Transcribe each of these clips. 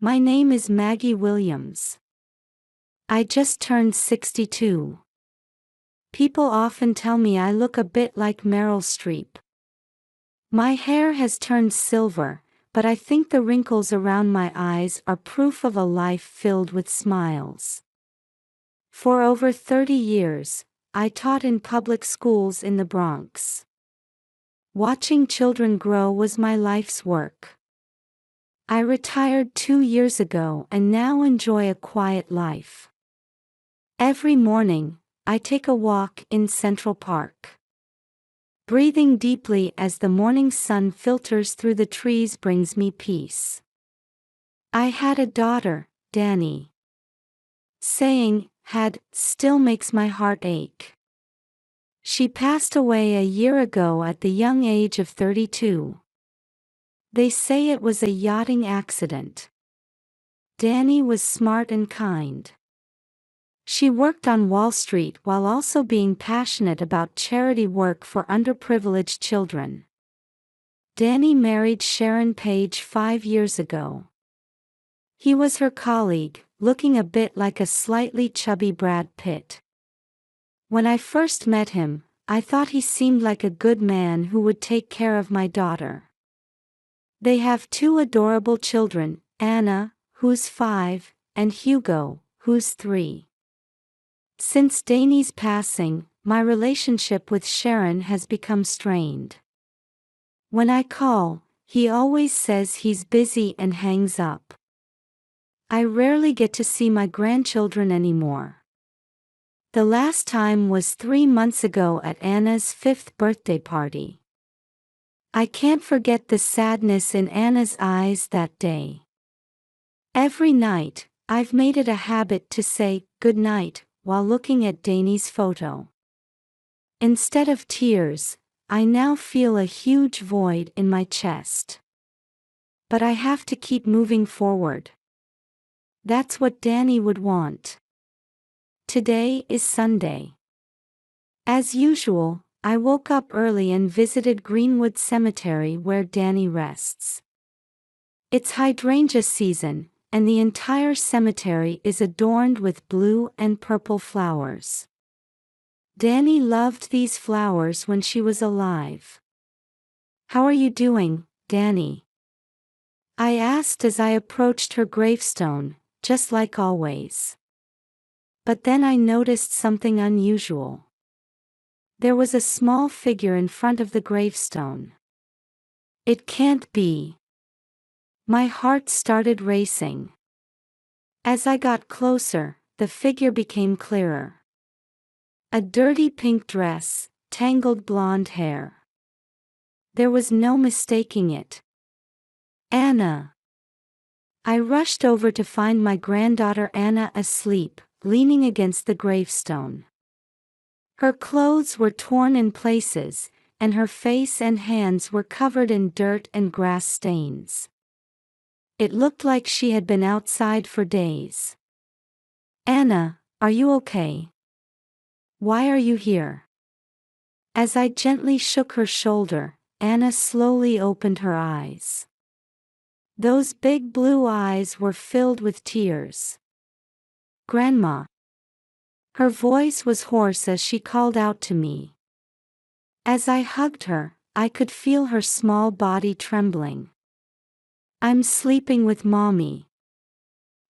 My name is Maggie Williams. I just turned 62. People often tell me I look a bit like Meryl Streep. My hair has turned silver, but I think the wrinkles around my eyes are proof of a life filled with smiles. For over 30 years, I taught in public schools in the Bronx. Watching children grow was my life's work. I retired 2 years ago and now enjoy a quiet life. Every morning, I take a walk in Central Park. Breathing deeply as the morning sun filters through the trees brings me peace. I had a daughter, Danny. Saying had still makes my heart ache. She passed away a year ago at the young age of 32. They say it was a yachting accident. Danny was smart and kind. She worked on Wall Street while also being passionate about charity work for underprivileged children. Danny married Sharon Page 5 years ago. He was her colleague, looking a bit like a slightly chubby Brad Pitt. When I first met him, I thought he seemed like a good man who would take care of my daughter. They have 2 adorable children, Anna, who's 5, and Hugo, who's 3. Since Danny's passing, my relationship with Sharon has become strained. When I call, he always says he's busy and hangs up. I rarely get to see my grandchildren anymore. The last time was 3 months ago at Anna's 5th birthday party. I can't forget the sadness in Anna's eyes that day. Every night, I've made it a habit to say good night while looking at Danny's photo. Instead of tears, I now feel a huge void in my chest. But I have to keep moving forward. That's what Danny would want. Today is Sunday. As usual, I woke up early and visited Greenwood Cemetery where Danny rests. It's hydrangea season, and the entire cemetery is adorned with blue and purple flowers. Danny loved these flowers when she was alive. "How are you doing, Danny?" I asked as I approached her gravestone, just like always. But then I noticed something unusual. There was a small figure in front of the gravestone. It can't be. My heart started racing. As I got closer, the figure became clearer. A dirty pink dress, tangled blonde hair. There was no mistaking it. Anna. I rushed over to find my granddaughter Anna asleep, leaning against the gravestone. Her clothes were torn in places, and her face and hands were covered in dirt and grass stains. It looked like she had been outside for days. "Anna, are you okay? Why are you here?" As I gently shook her shoulder, Anna slowly opened her eyes. Those big blue eyes were filled with tears. "Grandma." Her voice was hoarse as she called out to me. As I hugged her, I could feel her small body trembling. "I'm sleeping with Mommy."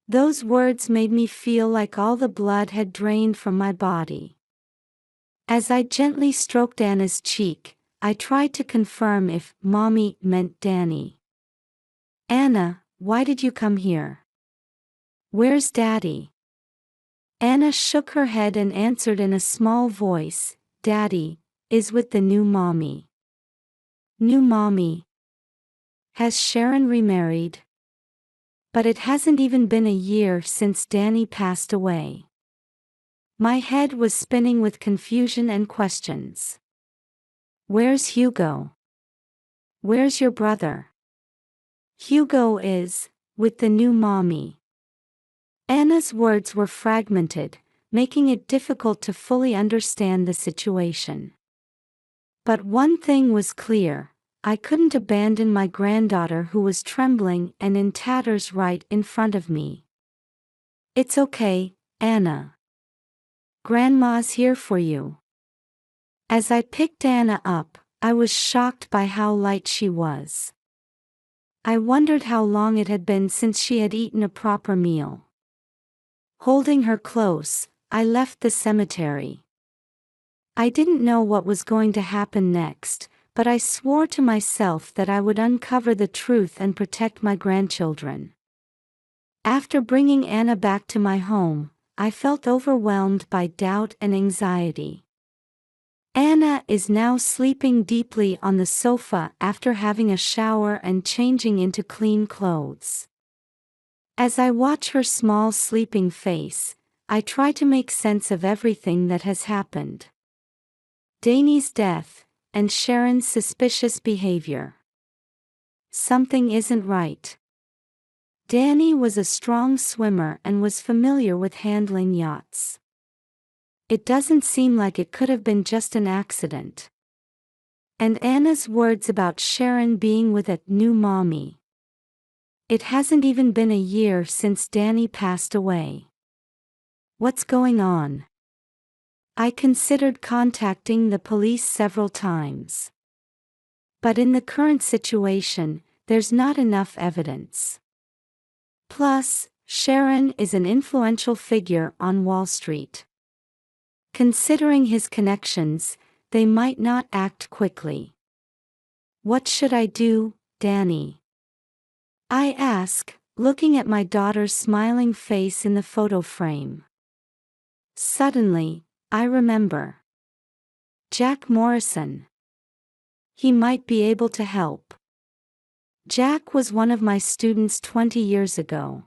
Those words made me feel like all the blood had drained from my body. As I gently stroked Anna's cheek, I tried to confirm if Mommy meant Danny. "Anna, why did you come here? Where's Daddy?" Anna shook her head and answered in a small voice, "Daddy is with the new Mommy." "New Mommy? Has Sharon remarried?" But it hasn't even been a year since Danny passed away. My head was spinning with confusion and questions. "Where's Hugo? Where's your brother?" "Hugo is with the new Mommy." Anna's words were fragmented, making it difficult to fully understand the situation. But one thing was clear, I couldn't abandon my granddaughter who was trembling and in tatters right in front of me. It's okay, Anna. Grandma's here for you. As I picked Anna up, I was shocked by how light she was. I wondered how long it had been since she had eaten a proper meal. Holding her close, I left the cemetery. I didn't know what was going to happen next, but I swore to myself that I would uncover the truth and protect my grandchildren. After bringing Anna back to my home, I felt overwhelmed by doubt and anxiety. Anna is now sleeping deeply on the sofa after having a shower and changing into clean clothes. As I watch her small sleeping face, I try to make sense of everything that has happened. Danny's death, and Sharon's suspicious behavior. Something isn't right. Danny was a strong swimmer and was familiar with handling yachts. It doesn't seem like it could have been just an accident. And Anna's words about Sharon being with a new mommy. It hasn't even been a year since Danny passed away. What's going on? I considered contacting the police several times. But in the current situation, there's not enough evidence. Plus, Sharon is an influential figure on Wall Street. Considering his connections, they might not act quickly. What should I do, Danny? I ask, looking at my daughter's smiling face in the photo frame. Suddenly, I remember. Jack Morrison. He might be able to help. Jack was one of my students 20 years ago.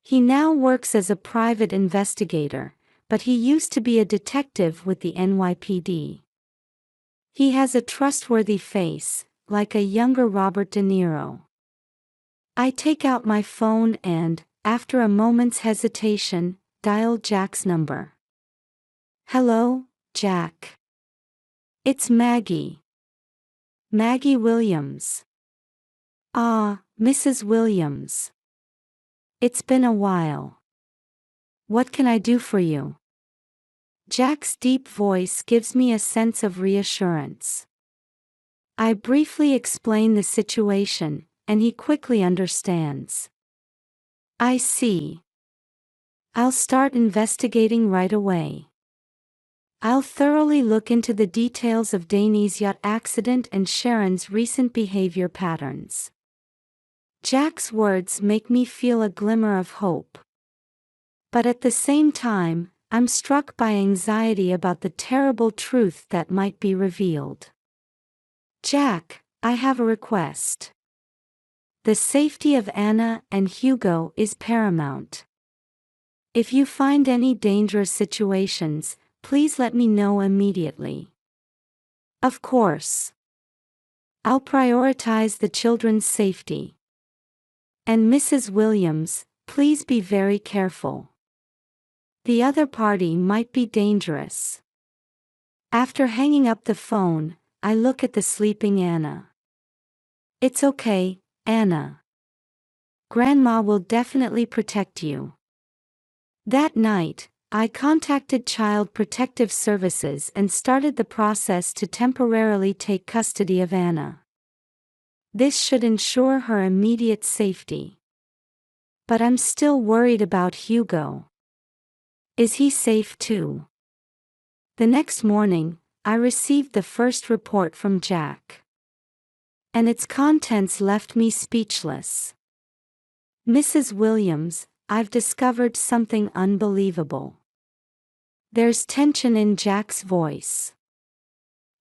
He now works as a private investigator, but he used to be a detective with the NYPD. He has a trustworthy face, like a younger Robert De Niro. I take out my phone and, after a moment's hesitation, dial Jack's number. Hello, Jack. It's Maggie. Maggie Williams. Ah, Mrs. Williams. It's been a while. What can I do for you? Jack's deep voice gives me a sense of reassurance. I briefly explain the situation, and he quickly understands. I see. I'll start investigating right away. I'll thoroughly look into the details of Danny's yacht accident and Sharon's recent behavior patterns. Jack's words make me feel a glimmer of hope. But at the same time, I'm struck by anxiety about the terrible truth that might be revealed. Jack, I have a request. The safety of Anna and Hugo is paramount. If you find any dangerous situations, please let me know immediately. Of course. I'll prioritize the children's safety. And Mrs. Williams, please be very careful. The other party might be dangerous. After hanging up the phone, I look at the sleeping Anna. It's okay, Anna. Grandma will definitely protect you. That night, I contacted Child Protective Services and started the process to temporarily take custody of Anna. This should ensure her immediate safety. But I'm still worried about Hugo. Is he safe too? The next morning, I received the first report from Jack. And its contents left me speechless. Mrs. Williams, I've discovered something unbelievable. There's tension in Jack's voice.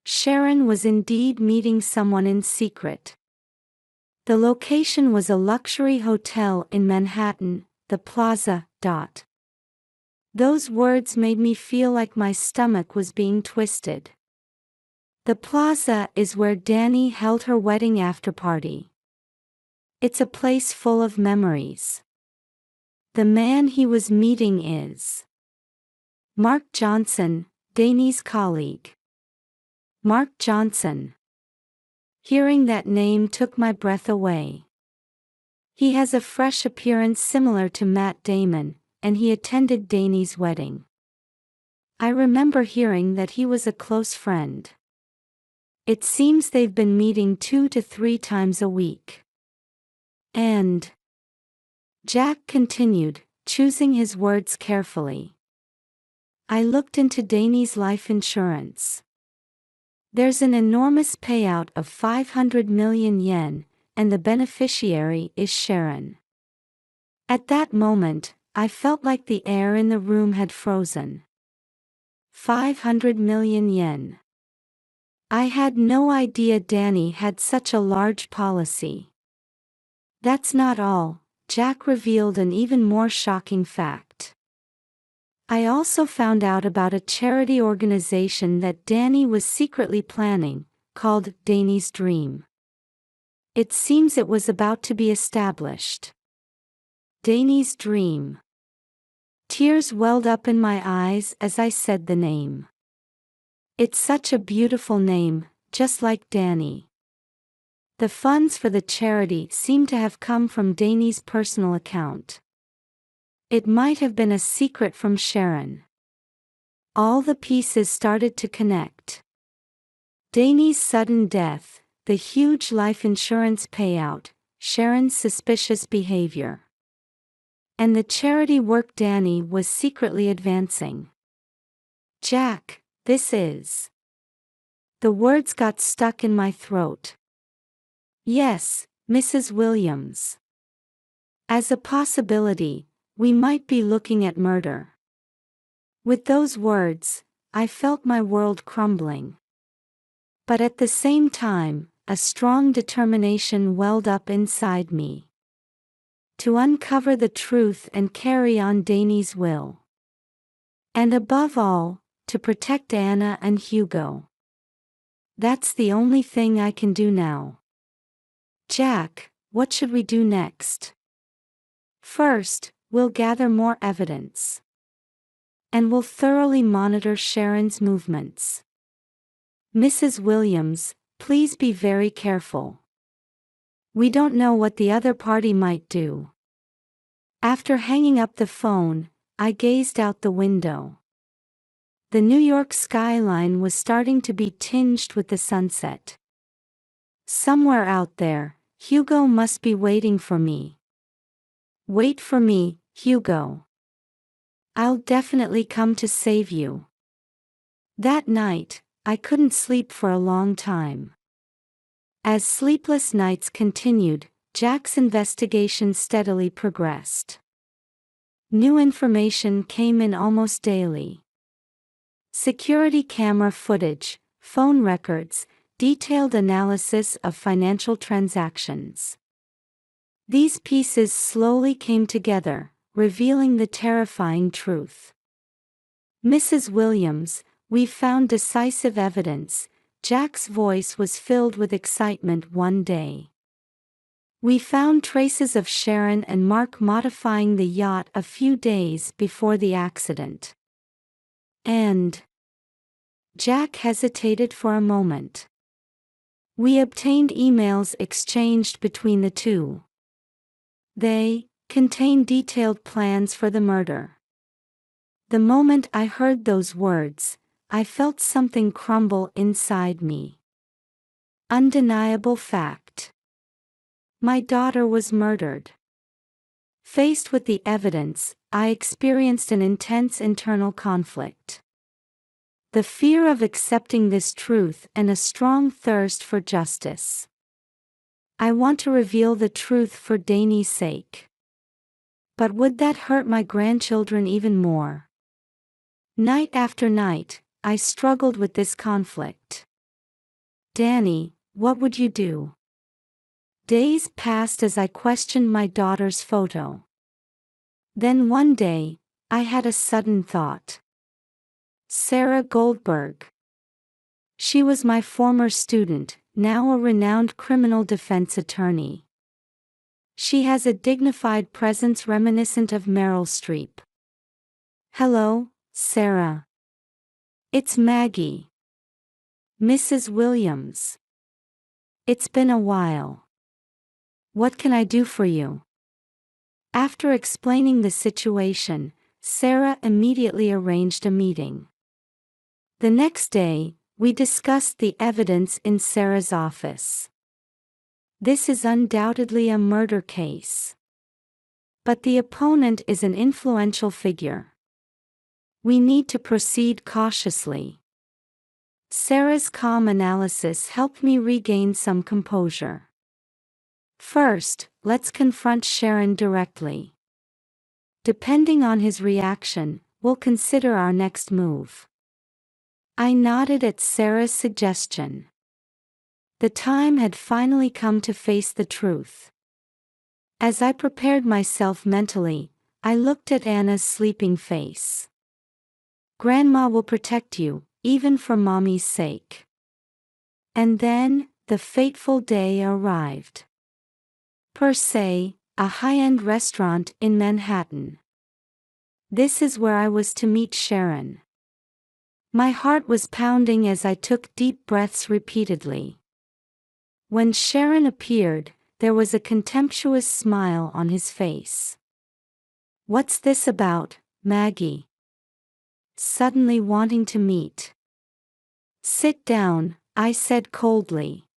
Sharon was indeed meeting someone in secret. The location was a luxury hotel in Manhattan, the Plaza. Those words made me feel like my stomach was being twisted. The Plaza is where Danny held her wedding afterparty. It's a place full of memories. The man he was meeting is Mark Johnson, Danny's colleague. Mark Johnson. Hearing that name took my breath away. He has a fresh appearance similar to Matt Damon, and he attended Danny's wedding. I remember hearing that he was a close friend. It seems they've been meeting 2 to 3 times a week. And Jack continued, choosing his words carefully. I looked into Danny's life insurance. There's an enormous payout of 500 million yen, and the beneficiary is Sharon. At that moment, I felt like the air in the room had frozen. 500 million yen. I had no idea Danny had such a large policy. That's not all, Jack revealed an even more shocking fact. I also found out about a charity organization that Danny was secretly planning, called Danny's Dream. It seems it was about to be established. Danny's Dream. Tears welled up in my eyes as I said the name. It's such a beautiful name, just like Danny. The funds for the charity seem to have come from Danny's personal account. It might have been a secret from Sharon. All the pieces started to connect. Danny's sudden death, the huge life insurance payout, Sharon's suspicious behavior. And the charity work Danny was secretly advancing. Jack, this is. The words got stuck in my throat. Yes, Mrs. Williams. As a possibility, we might be looking at murder. With those words, I felt my world crumbling. But at the same time, a strong determination welled up inside me. To uncover the truth and carry on Danny's will. And above all, to protect Anna and Hugo. That's the only thing I can do now. Jack, what should we do next? First, we'll gather more evidence. And we'll thoroughly monitor Sharon's movements. Mrs. Williams, please be very careful. We don't know what the other party might do. After hanging up the phone, I gazed out the window. The New York skyline was starting to be tinged with the sunset. Somewhere out there, Hugo must be waiting for me. Wait for me, Hugo. I'll definitely come to save you. That night, I couldn't sleep for a long time. As sleepless nights continued, Jack's investigation steadily progressed. New information came in almost daily. Security camera footage, phone records, detailed analysis of financial transactions. These pieces slowly came together, revealing the terrifying truth. Mrs. Williams, we've found decisive evidence. Jack's voice was filled with excitement one day. We found traces of Sharon and Mark modifying the yacht a few days before the accident. And Jack hesitated for a moment. We obtained emails exchanged between the two. They contained detailed plans for the murder. The moment I heard those words, I felt something crumble inside me. Undeniable fact. My daughter was murdered. Faced with the evidence, I experienced an intense internal conflict. The fear of accepting this truth and a strong thirst for justice. I want to reveal the truth for Danny's sake. But would that hurt my grandchildren even more? Night after night, I struggled with this conflict. Danny, what would you do? Days passed as I questioned my daughter's photo. Then one day, I had a sudden thought. Sarah Goldberg. She was my former student, now a renowned criminal defense attorney. She has a dignified presence reminiscent of Meryl Streep. Hello, Sarah. It's Maggie. Mrs. Williams. It's been a while. What can I do for you? After explaining the situation, Sarah immediately arranged a meeting. The next day, we discussed the evidence in Sarah's office. This is undoubtedly a murder case. But the opponent is an influential figure. We need to proceed cautiously. Sarah's calm analysis helped me regain some composure. First, let's confront Sharon directly. Depending on his reaction, we'll consider our next move. I nodded at Sarah's suggestion. The time had finally come to face the truth. As I prepared myself mentally, I looked at Anna's sleeping face. Grandma will protect you, even for Mommy's sake. And then, the fateful day arrived. Per se, a high-end restaurant in Manhattan. This is where I was to meet Sharon. My heart was pounding as I took deep breaths repeatedly. When Sharon appeared, there was a contemptuous smile on his face. "What's this about, Maggie?" Suddenly wanting to meet. "Sit down," I said coldly.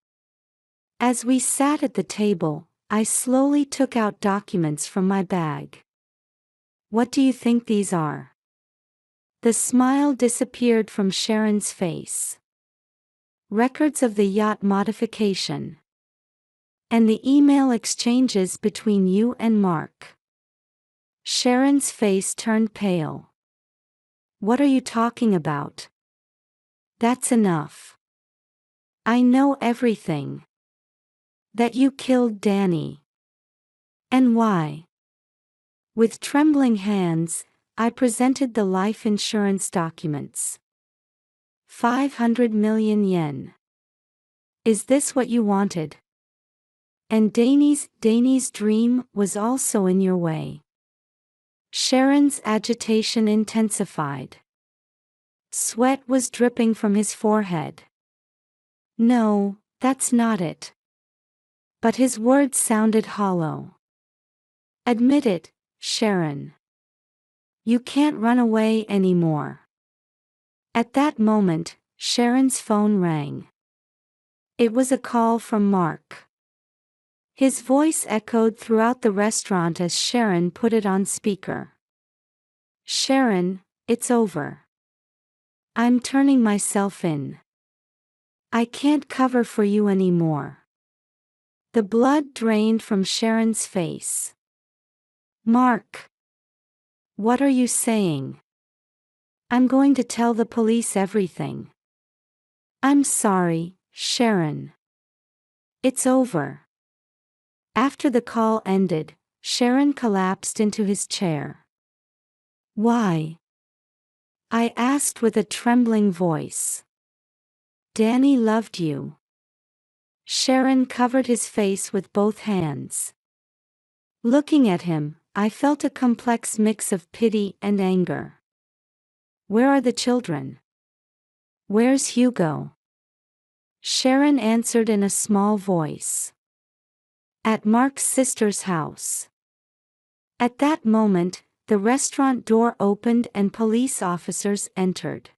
As we sat at the table, I slowly took out documents from my bag. "What do you think these are?" The smile disappeared from Sharon's face. "Records of the yacht modification. And the email exchanges between you and Mark." Sharon's face turned pale. "What are you talking about?" "That's enough. I know everything. That you killed Danny. And why?" With trembling hands, I presented the life insurance documents. 500 million yen. "Is this what you wanted? And Danny's dream was also in your way." Sharon's agitation intensified. Sweat was dripping from his forehead. "No, that's not it." But his words sounded hollow. "Admit it, Sharon. You can't run away anymore." At that moment, Sharon's phone rang. It was a call from Mark. His voice echoed throughout the restaurant as Sharon put it on speaker. "Sharon, it's over. I'm turning myself in. I can't cover for you anymore." The blood drained from Sharon's face. "Mark. What are you saying?" "I'm going to tell the police everything." "I'm sorry, Sharon. It's over." After the call ended, Sharon collapsed into his chair. "Why?" I asked with a trembling voice. "Danny loved you." Sharon covered his face with both hands. Looking at him, I felt a complex mix of pity and anger. "Where are the children? Where's Hugo?" Sharon answered in a small voice. "At Mark's sister's house." At that moment, the restaurant door opened and police officers entered.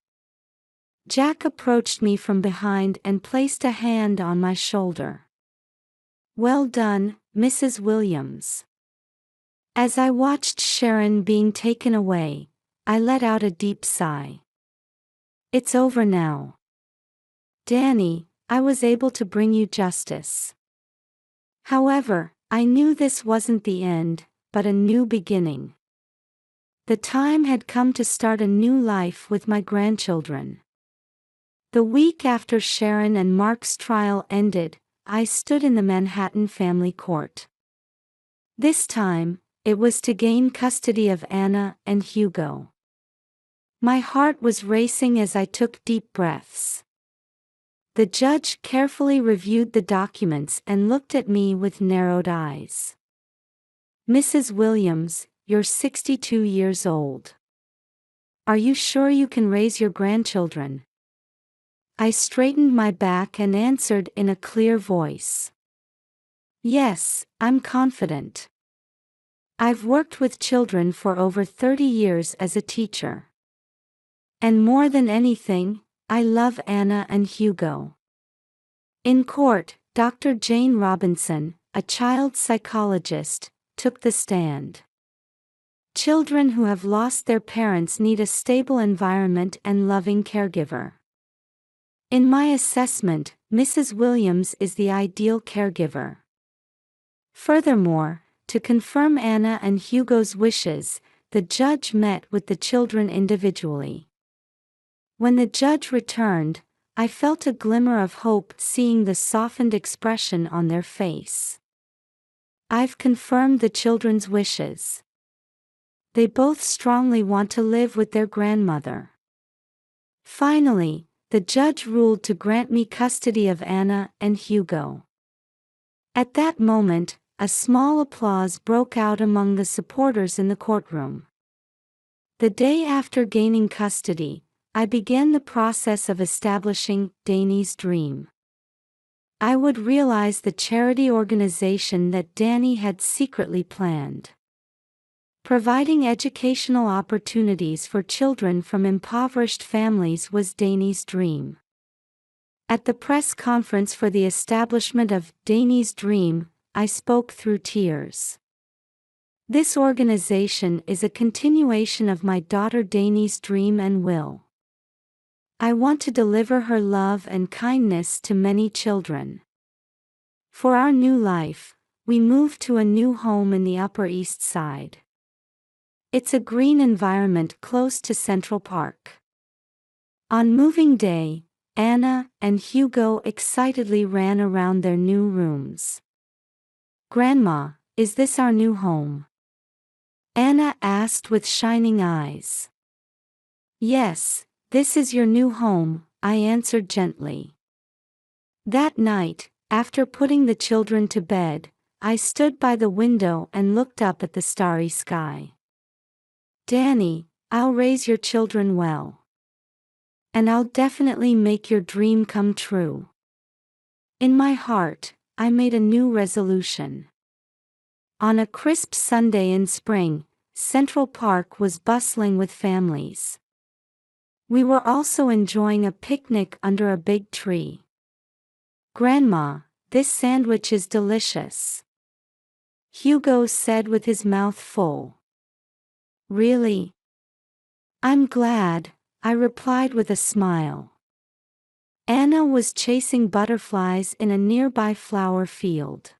Jack approached me from behind and placed a hand on my shoulder. "Well done, Mrs. Williams." As I watched Sharon being taken away, I let out a deep sigh. It's over now. Danny, I was able to bring you justice. However, I knew this wasn't the end, but a new beginning. The time had come to start a new life with my grandchildren. The week after Sharon and Mark's trial ended, I stood in the Manhattan family court. This time, it was to gain custody of Anna and Hugo. My heart was racing as I took deep breaths. The judge carefully reviewed the documents and looked at me with narrowed eyes. "Mrs. Williams, you're 62 years old. Are you sure you can raise your grandchildren?" I straightened my back and answered in a clear voice. Yes, I'm confident. I've worked with children for over 30 years as a teacher. And more than anything, I love Anna and Hugo. In court, Dr. Jane Robinson, a child psychologist, took the stand. Children who have lost their parents need a stable environment and loving caregiver. In my assessment, Mrs. Williams is the ideal caregiver. Furthermore, to confirm Anna and Hugo's wishes, the judge met with the children individually. When the judge returned, I felt a glimmer of hope seeing the softened expression on their face. I've confirmed the children's wishes. They both strongly want to live with their grandmother. Finally, the judge ruled to grant me custody of Anna and Hugo. At that moment, a small applause broke out among the supporters in the courtroom. The day after gaining custody, I began the process of establishing Danny's Dream. I would realize the charity organization that Danny had secretly planned. Providing educational opportunities for children from impoverished families was Danny's dream. At the press conference for the establishment of Danny's Dream, I spoke through tears. This organization is a continuation of my daughter Danny's dream and will. I want to deliver her love and kindness to many children. For our new life, we moved to a new home in the Upper East Side. It's a green environment close to Central Park. On moving day, Anna and Hugo excitedly ran around their new rooms. "Grandma, is this our new home?" Anna asked with shining eyes. "Yes, this is your new home," I answered gently. That night, after putting the children to bed, I stood by the window and looked up at the starry sky. "Danny, I'll raise your children well. And I'll definitely make your dream come true." In my heart, I made a new resolution. On a crisp Sunday in spring, Central Park was bustling with families. We were also enjoying a picnic under a big tree. "Grandma, this sandwich is delicious," Hugo said with his mouth full. "Really?" "I'm glad," I replied with a smile. Anna was chasing butterflies in a nearby flower field.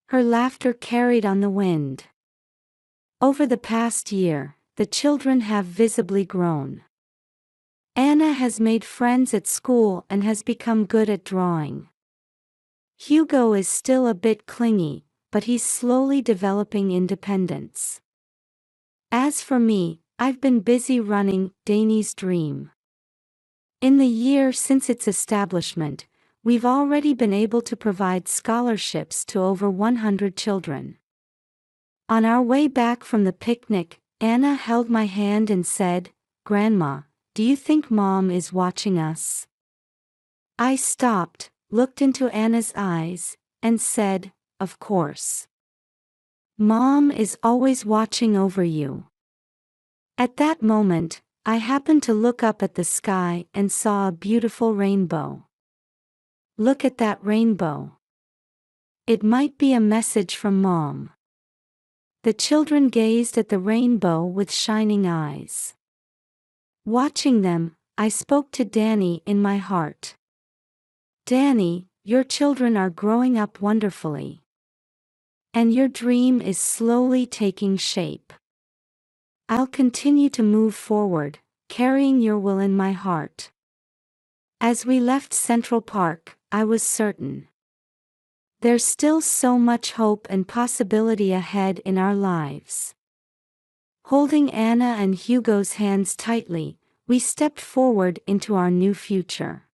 Her laughter carried on the wind. Over the past year, the children have visibly grown. Anna has made friends at school and has become good at drawing. Hugo is still a bit clingy, but he's slowly developing independence. As for me, I've been busy running Danny's Dream. In the year since its establishment, we've already been able to provide scholarships to over 100 children. On our way back from the picnic, Anna held my hand and said, "Grandma, do you think Mom is watching us?" I stopped, looked into Anna's eyes, and said, "Of course. Mom is always watching over you." At that moment, I happened to look up at the sky and saw a beautiful rainbow. "Look at that rainbow. It might be a message from Mom." The children gazed at the rainbow with shining eyes. Watching them, I spoke to Danny in my heart. "Danny, your children are growing up wonderfully. And your dream is slowly taking shape. I'll continue to move forward, carrying your will in my heart." As we left Central Park, I was certain. There's still so much hope and possibility ahead in our lives. Holding Anna and Hugo's hands tightly, we stepped forward into our new future.